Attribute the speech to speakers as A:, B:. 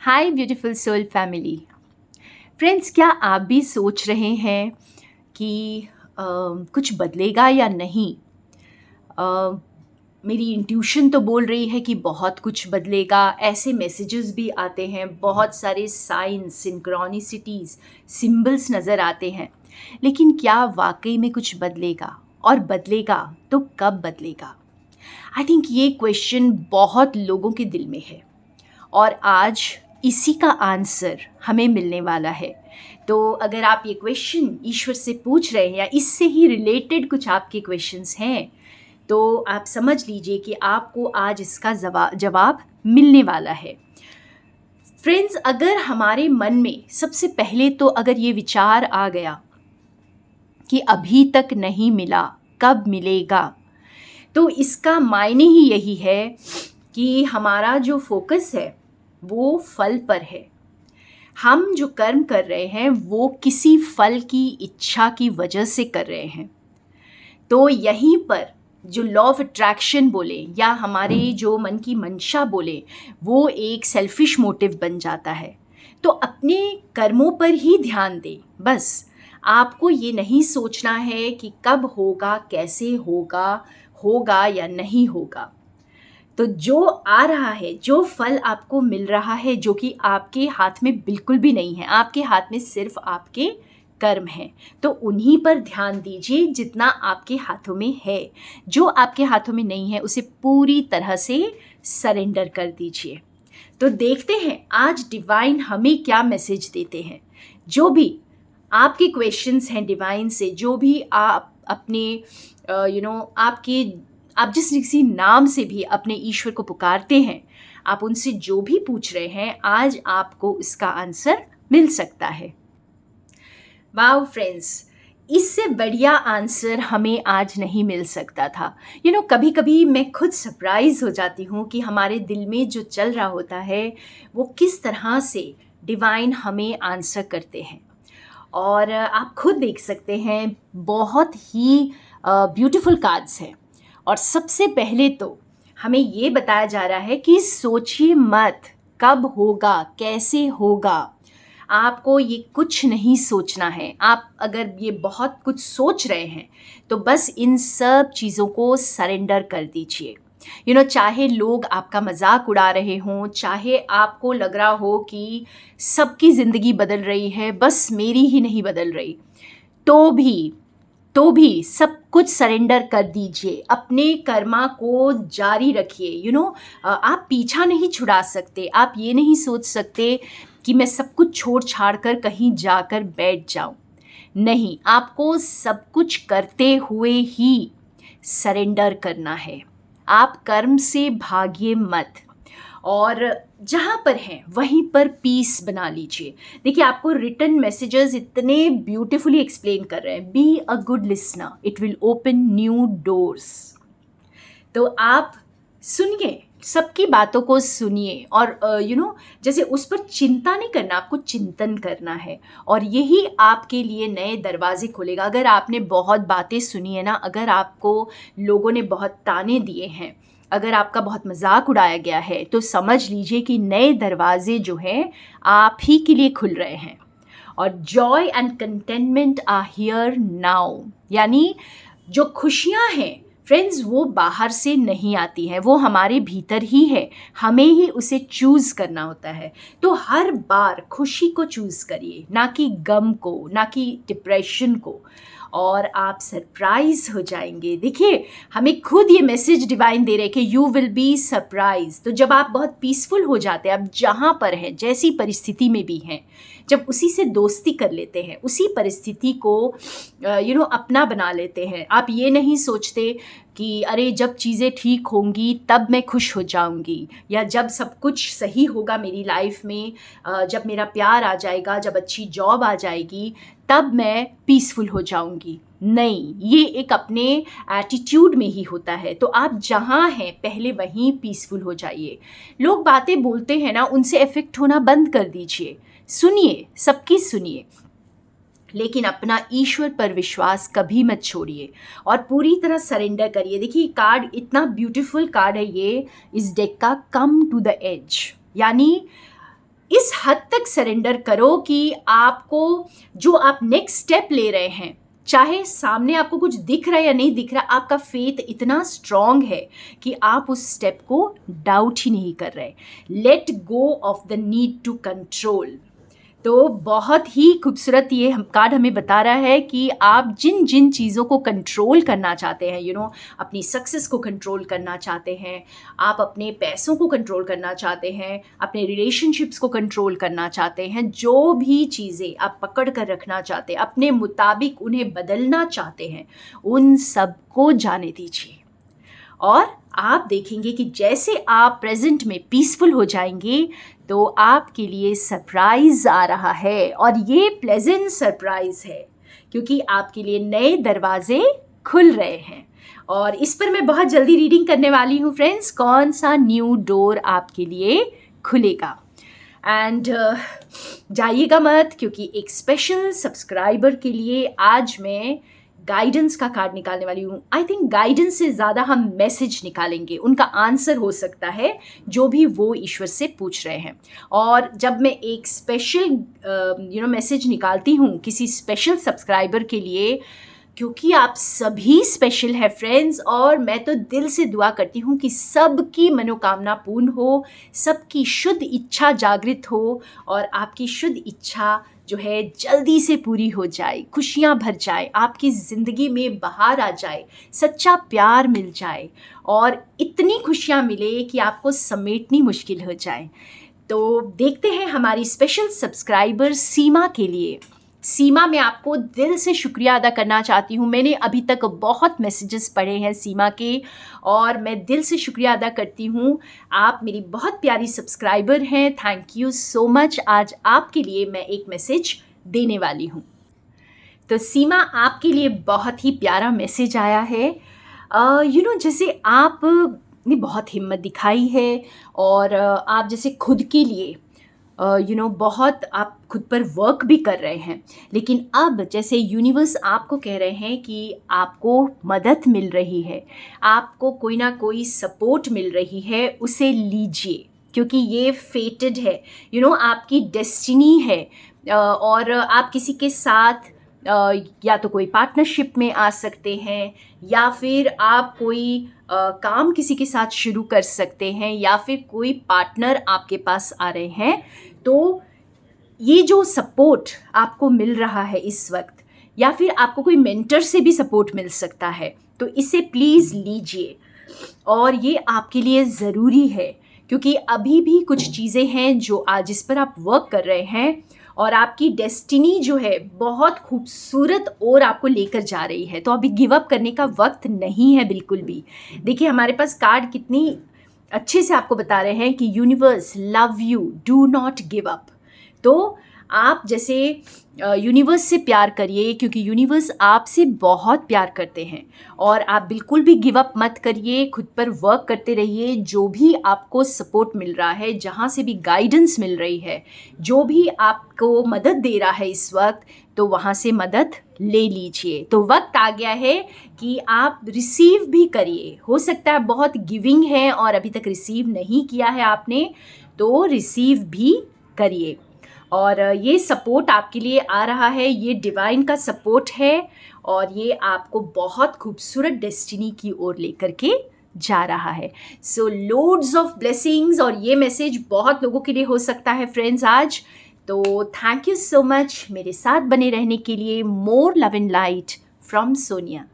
A: हाय beautiful soul family. Friends, क्या आप भी सोच रहे हैं कि कुछ बदलेगा या नहीं? अ, मेरी इंट्यूशन तो बोल रही है कि बहुत कुछ बदलेगा। ऐसे मैसेजेस भी आते हैं, बहुत सारे साइंस, सिंक्रोनिसिटीज़, सिंबल्स नज़र आते हैं। लेकिन क्या वाकई में कुछ बदलेगा? और बदलेगा तो कब बदलेगा? आई थिंक ये क्वेश्चन बहुत लोगों के दिल में है और आज इसी का आंसर हमें मिलने वाला है। तो अगर आप ये क्वेश्चन ईश्वर से पूछ रहे हैं या इससे ही रिलेटेड कुछ आपके क्वेश्चंस हैं, तो आप समझ लीजिए कि आपको आज इसका जवाब मिलने वाला है। फ्रेंड्स, अगर हमारे मन में सबसे पहले तो अगर ये विचार आ गया कि अभी तक नहीं मिला, कब मिलेगा, तो इसका मायने ही यही है कि हमारा जो फोकस है वो फल पर है। हम जो कर्म कर रहे हैं वो किसी फल की इच्छा की वजह से कर रहे हैं। तो यहीं पर जो लॉ ऑफ अट्रैक्शन बोले या हमारे जो मन की मंशा बोले, वो एक सेल्फिश मोटिव बन जाता है। तो अपने कर्मों पर ही ध्यान दें। बस आपको ये नहीं सोचना है कि कब होगा, कैसे होगा, होगा या नहीं होगा। तो जो आ रहा है, जो फल आपको मिल रहा है, जो कि आपके हाथ में बिल्कुल भी नहीं है, आपके हाथ में सिर्फ आपके कर्म हैं, तो उन्हीं पर ध्यान दीजिए जितना आपके हाथों में है। जो आपके हाथों में नहीं है उसे पूरी तरह से सरेंडर कर दीजिए। तो देखते हैं आज डिवाइन हमें क्या मैसेज देते हैं। जो भी आपके क्वेश्चंस हैं डिवाइन से, जो भी आप अपने आपके आप जिस किसी नाम से भी अपने ईश्वर को पुकारते हैं, आप उनसे जो भी पूछ रहे हैं, आज आपको इसका आंसर मिल सकता है। वाओ फ्रेंड्स, इससे बढ़िया आंसर हमें आज नहीं मिल सकता था। कभी कभी मैं खुद सरप्राइज हो जाती हूँ कि हमारे दिल में जो चल रहा होता है वो किस तरह से डिवाइन हमें आंसर करते हैं। और आप खुद देख सकते हैं, बहुत ही ब्यूटीफुल कार्ड्स हैं। और सबसे पहले तो हमें ये बताया जा रहा है कि सोचिए मत कब होगा, कैसे होगा। आपको ये कुछ नहीं सोचना है। आप अगर ये बहुत कुछ सोच रहे हैं तो बस इन सब चीज़ों को सरेंडर कर दीजिए। चाहे लोग आपका मजाक उड़ा रहे हों, चाहे आपको लग रहा हो कि सबकी ज़िंदगी बदल रही है, बस मेरी ही नहीं बदल रही, तो भी सब कुछ सरेंडर कर दीजिए। अपने कर्मा को जारी रखिए। आप पीछा नहीं छुड़ा सकते। आप ये नहीं सोच सकते कि मैं सब कुछ छोड़ छाड़ कर कहीं जाकर बैठ जाऊं। नहीं, आपको सब कुछ करते हुए ही सरेंडर करना है। आप कर्म से भागिए मत, और जहाँ पर हैं वहीं पर पीस बना लीजिए। देखिए, आपको रिटन मैसेजेस इतने ब्यूटीफुली एक्सप्लेन कर रहे हैं। Be a good listener, it will open new doors. तो आप सुनिए, सबकी बातों को सुनिए और जैसे उस पर चिंता नहीं करना, आपको चिंतन करना है। और यही आपके लिए नए दरवाजे खोलेगा। अगर आपने बहुत बातें सुनी है ना, अगर आपको लोगों ने बहुत ताने दिए हैं, अगर आपका बहुत मजाक उड़ाया गया है, तो समझ लीजिए कि नए दरवाजे जो हैं आप ही के लिए खुल रहे हैं। और joy and contentment are here now, यानी जो खुशियां हैं फ्रेंड्स, वो बाहर से नहीं आती हैं, वो हमारे भीतर ही है। हमें ही उसे चूज़ करना होता है। तो हर बार खुशी को चूज़ करिए, ना कि गम को, ना कि डिप्रेशन को, और आप सरप्राइज हो जाएंगे। देखिए, हमें खुद ये मैसेज डिवाइन दे रहे हैं कि यू विल बी सरप्राइज। तो जब आप बहुत पीसफुल हो जाते हैं, आप जहाँ पर हैं, जैसी परिस्थिति में भी हैं, जब उसी से दोस्ती कर लेते हैं, उसी परिस्थिति को अपना बना लेते हैं, आप ये नहीं सोचते कि अरे जब चीज़ें ठीक होंगी तब मैं खुश हो जाऊंगी, या जब सब कुछ सही होगा मेरी लाइफ में, जब मेरा प्यार आ जाएगा, जब अच्छी जॉब आ जाएगी, तब मैं पीसफुल हो जाऊंगी। नहीं, ये एक अपने एटीट्यूड में ही होता है। तो आप जहाँ हैं पहले वहीं पीसफुल हो जाइए। लोग बातें बोलते हैं ना, उनसे इफेक्ट होना बंद कर दीजिए। सुनिए, सबकी सुनिए, लेकिन अपना ईश्वर पर विश्वास कभी मत छोड़िए और पूरी तरह सरेंडर करिए। देखिए, कार्ड इतना ब्यूटीफुल कार्ड है ये इस डेक का, कम टू द एज, यानी इस हद तक सरेंडर करो कि आपको जो आप नेक्स्ट स्टेप ले रहे हैं, चाहे सामने आपको कुछ दिख रहा है या नहीं दिख रहा, आपका फेथ इतना स्ट्रांग है कि आप उस स्टेप को डाउट ही नहीं कर रहे. Let go of the need to control. तो बहुत ही खूबसूरत ये कार्ड हमें बता रहा है कि आप जिन जिन चीज़ों को कंट्रोल करना चाहते हैं, अपनी सक्सेस को कंट्रोल करना चाहते हैं, आप अपने पैसों को कंट्रोल करना चाहते हैं, अपने रिलेशनशिप्स को कंट्रोल करना चाहते हैं, जो भी चीज़ें आप पकड़ कर रखना चाहते हैं, अपने मुताबिक उन्हें बदलना चाहते हैं, उन सब को जाने दीजिए. और आप देखेंगे कि जैसे आप प्रेजेंट में पीसफुल हो जाएंगे तो आपके लिए सरप्राइज आ रहा है, और ये प्लेजेंट सरप्राइज है क्योंकि आपके लिए नए दरवाजे खुल रहे हैं. और इस पर मैं बहुत जल्दी रीडिंग करने वाली हूँ फ्रेंड्स, कौन सा न्यू डोर आपके लिए खुलेगा. एंड जाइएगा मत, क्योंकि एक स्पेशल सब्सक्राइबर के लिए आज मैं गाइडेंस का कार्ड निकालने वाली हूँ. आई थिंक गाइडेंस से ज़्यादा हम मैसेज निकालेंगे, उनका आंसर हो सकता है जो भी वो ईश्वर से पूछ रहे हैं. और जब मैं एक स्पेशल मैसेज निकालती हूँ किसी स्पेशल सब्सक्राइबर के लिए, क्योंकि आप सभी स्पेशल है फ्रेंड्स, और मैं तो दिल से दुआ करती हूँ कि सबकी मनोकामना पूर्ण हो, सबकी शुद्ध इच्छा जागृत हो, और आपकी शुद्ध इच्छा जो है जल्दी से पूरी हो जाए, खुशियाँ भर जाए, आपकी ज़िंदगी में बहार आ जाए, सच्चा प्यार मिल जाए, और इतनी खुशियाँ मिले कि आपको समेटनी मुश्किल हो जाए. तो देखते हैं हमारी स्पेशल सब्सक्राइबर सीमा के लिए. सीमा, मैं आपको दिल से शुक्रिया अदा करना चाहती हूँ. मैंने अभी तक बहुत मैसेजेस पढ़े हैं सीमा के, और मैं दिल से शुक्रिया अदा करती हूँ. आप मेरी बहुत प्यारी सब्सक्राइबर हैं. Thank you so much. आज आपके लिए मैं एक मैसेज देने वाली हूँ. तो सीमा, आपके लिए बहुत ही प्यारा मैसेज आया है. जैसे आप ने बहुत हिम्मत दिखाई है, और आप जैसे खुद के लिए बहुत आप खुद पर वर्क भी कर रहे हैं, लेकिन अब जैसे यूनिवर्स आपको कह रहे हैं कि आपको मदद मिल रही है, आपको कोई ना कोई सपोर्ट मिल रही है, उसे लीजिए, क्योंकि ये फेटेड है, आपकी डेस्टिनी है. और आप किसी के साथ या तो कोई पार्टनरशिप में आ सकते हैं, या फिर आप कोई काम किसी के साथ शुरू कर सकते हैं, या फिर कोई पार्टनर आपके पास आ रहे हैं. तो ये जो सपोर्ट आपको मिल रहा है इस वक्त, या फिर आपको कोई मेंटर से भी सपोर्ट मिल सकता है, तो इसे प्लीज़ लीजिए. और ये आपके लिए ज़रूरी है, क्योंकि अभी भी कुछ चीज़ें हैं जो आज जिस पर आप वर्क कर रहे हैं, और आपकी डेस्टिनी जो है बहुत खूबसूरत और आपको लेकर जा रही है. तो अभी गिव अप करने का वक्त नहीं है बिल्कुल भी. देखिए हमारे पास कार्ड कितनी अच्छे से आपको बता रहे हैं कि universe love you, do not give up. तो आप जैसे यूनिवर्स से प्यार करिए, क्योंकि यूनिवर्स आपसे बहुत प्यार करते हैं, और आप बिल्कुल भी गिव अप मत करिए. खुद पर वर्क करते रहिए. जो भी आपको सपोर्ट मिल रहा है, जहाँ से भी गाइडेंस मिल रही है, जो भी आपको मदद दे रहा है इस वक्त, तो वहाँ से मदद ले लीजिए. तो वक्त आ गया है कि आप रिसीव भी करिए. हो सकता है बहुत गिविंग है और अभी तक रिसीव नहीं किया है आपने, तो रिसीव भी करिए. और ये सपोर्ट आपके लिए आ रहा है, ये डिवाइन का सपोर्ट है, और ये आपको बहुत खूबसूरत डेस्टिनी की ओर लेकर के जा रहा है. सो लोड्स ऑफ ब्लेसिंग्स. और ये मैसेज बहुत लोगों के लिए हो सकता है फ्रेंड्स आज. तो थैंक यू सो मच मेरे साथ बने रहने के लिए. More love and light from Sonia.